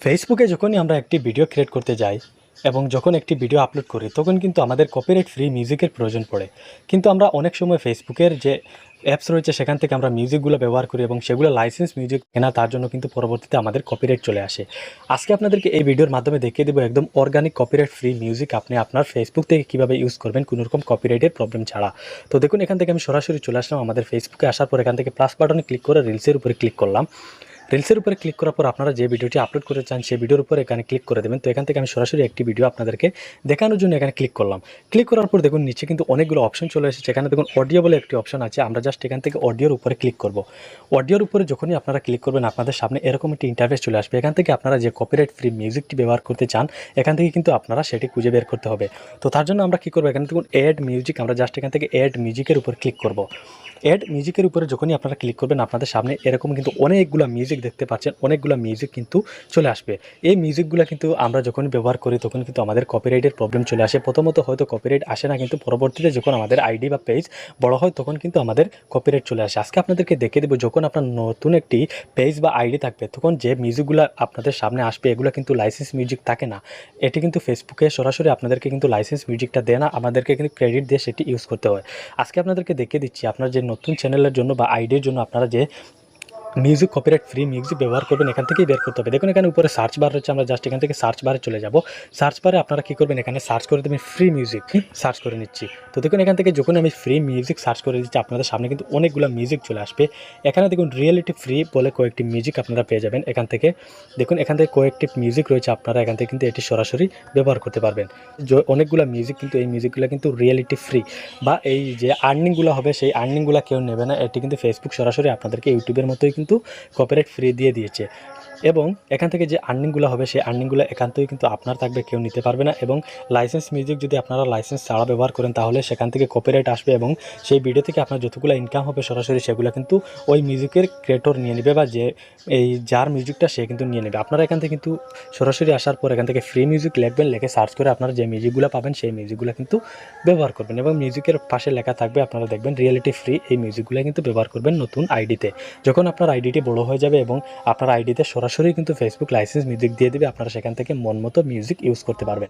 ফেসবুকে যখনই আমরা একটি ভিডিও ক্রিয়েট করতে যাই এবং যখন একটি ভিডিও আপলোড করি তখন কিন্তু আমাদের কপিরাইট ফ্রি মিউজিকের প্রয়োজন পড়ে। কিন্তু আমরা অনেক সময় ফেসবুকের যে অ্যাপস রয়েছে সেখান থেকে আমরা মিউজিকগুলো ব্যবহার করি এবং সেগুলো লাইসেন্স মিউজিক কেনা, তার জন্য কিন্তু পরবর্তীতে আমাদের কপিরাইট চলে আসে। আজকে আপনাদেরকে এই ভিডিওর মাধ্যমে দেখিয়ে দেবো একদম অর্গানিক কপিরাইট ফ্রি মিউজিক আপনি আপনার ফেসবুক থেকে কীভাবে ইউজ করবেন কোনো রকম কপিরাইটের প্রবলেম ছাড়া। তো দেখুন, এখান থেকে আমি সরাসরি চলে আসলাম আমাদের ফেসবুকে। আসার পর এখান থেকে প্লাস বাটনে ক্লিক করে রিলসের উপরে ক্লিক করলাম। রিলসের উপরে ক্লিক করার পর আপনারা যে ভিডিওটি আপলোড করতে চান সেই ভিডিওর উপরে এখানে ক্লিক করে দেবেন। তো এখান থেকে আমি সরাসরি একটি ভিডিও আপনাদেরকে দেখানোর জন্য এখানে ক্লিক করলাম। ক্লিক করার পর দেখুন নিচে কিন্তু অনেকগুলো অপশন চলে এসেছে। এখানে দেখুন অডিও বলে একটি অপশন আছে। আমরা জাস্ট এখান থেকে অডিওর উপরে ক্লিক করব। অডিওর উপরে যখনই আপনারা ক্লিক করবেন আপনাদের সামনে এরকম একটি ইন্টারফেস চলে আসবে। এখান থেকে আপনারা যে কপিরাইট ফ্রি মিউজিকটি ব্যবহার করতে চান এখান থেকে কিন্তু আপনারা সেটি খুঁজে বের করতে হবে। তো তার জন্য আমরা কী করবো, এখানে দেখুন অ্যাড মিউজিক, আমরা জাস্ট এখান থেকে অ্যাড মিউজিকের উপর ক্লিক করব। অ্যাড মিউজিকের উপরে যখনই আপনারা ক্লিক করবেন আপনাদের সামনে এরকম কিন্তু অনেকগুলো মিউজিক দেখতে পাচ্ছেন, অনেকগুলো মিউজিক কিন্তু চলে আসবে। এই মিউজিকগুলো কিন্তু আমরা যখনই ব্যবহার করি তখন কিন্তু আমাদের কপিরাইটের প্রবলেম চলে আসে। প্রথমত হয়তো কপিরাইট আসে না, কিন্তু পরবর্তীতে যখন আমাদের আইডি বা পেজ বড় হয় তখন কিন্তু আমাদের কপিরাইট চলে আসে। আজকে আপনাদেরকে দেখিয়ে দেবো, যখন আপনার নতুন একটি পেজ বা আইডি থাকবে তখন যে মিউজিকগুলো আপনাদের সামনে আসবে এগুলো কিন্তু লাইসেন্স মিউজিক থাকে না। এটি কিন্তু ফেসবুকে সরাসরি আপনাদেরকে কিন্তু লাইসেন্স মিউজিকটা দেয় না, আমাদেরকে কিন্তু ক্রেডিট দিয়ে সেটি ইউজ করতে হয়। আজকে আপনাদেরকে দেখিয়ে দিচ্ছি আপনার যে নতুন চ্যানেলের জন্য বা আইডির জন্য আপনারা যে মিউজিক কপিরাইট ফ্রি মিউজিক ব্যবহার করবেন এখান থেকেই বের করতে হবে। দেখুন এখানে উপরে সার্চ বার রয়েছে, আমরা জাস্ট এখান থেকে সার্চ বারে চলে যাব। সার্চ বারে আপনারা কী করবেন, এখানে সার্চ করে দেবেন ফ্রি মিউজিক। সার্চ করে নিচ্ছি। তো দেখুন এখান থেকে যখন আমি ফ্রি মিউজিক সার্চ করে দিচ্ছি আপনাদের সামনে কিন্তু অনেকগুলো মিউজিক চলে আসবে। এখানে দেখুন রিয়েলিটি ফ্রি বলে কয়েকটি মিউজিক আপনারা পেয়ে যাবেন। এখান থেকে দেখুন এখান থেকে কয়েকটি মিউজিক রয়েছে, আপনারা এখান থেকে কিন্তু এটি সরাসরি ব্যবহার করতে পারবেন। অনেকগুলো মিউজিক কিন্তু এই মিউজিকগুলো কিন্তু রিয়েলিটি ফ্রি, বা এই যে আর্নিংগুলো হবে সেই আর্নিংগুলো কেউ নেবে না। এটি কিন্তু ফেসবুক সরাসরি আপনাদেরকে ইউটিউবের মতোই কিন্তু কপিরাইট ফ্রি দিয়ে দিয়েছে। এবং এখান থেকে যে আর্নিংগুলো হবে সেই আর্নিংগুলো একান্তই কিন্তু আপনার থাকবে, কেউ নিতে পারবে না। এবং লাইসেন্স মিউজিক যদি আপনারা লাইসেন্স ছাড়া ব্যবহার করেন তাহলে সেখান থেকে কপিরাইট আসবে এবং সেই ভিডিও থেকে আপনার যতগুলো ইনকাম হবে সরাসরি সেগুলো কিন্তু ওই মিউজিকের ক্রিয়েটর নিয়ে নেবে, বা যে এই যার মিউজিকটা সে কিন্তু নিয়ে নেবে। আপনারা এখান থেকে কিন্তু সরাসরি আসার পর এখান থেকে ফ্রি মিউজিক লিখবেন, লিখে সার্চ করে আপনারা যে মিউজিকগুলো পাবেন সেই মিউজিকগুলো কিন্তু ব্যবহার করবেন। এবং মিউজিকের পাশে লেখা থাকবে, আপনারা দেখবেন রিয়েলিটি ফ্রি, এই মিউজিকগুলো কিন্তু ব্যবহার করবেন নতুন আইডিতে। যখন আপনার আইডিটি বড় হয়ে যাবে এবং আপনার আইডিতে সরাসরি কিন্তু ফেসবুক লাইসেন্স মিউজিক দিয়ে দেবে, আপনারা সেখান থেকে মন মতো মিউজিক ইউজ করতে পারবেন।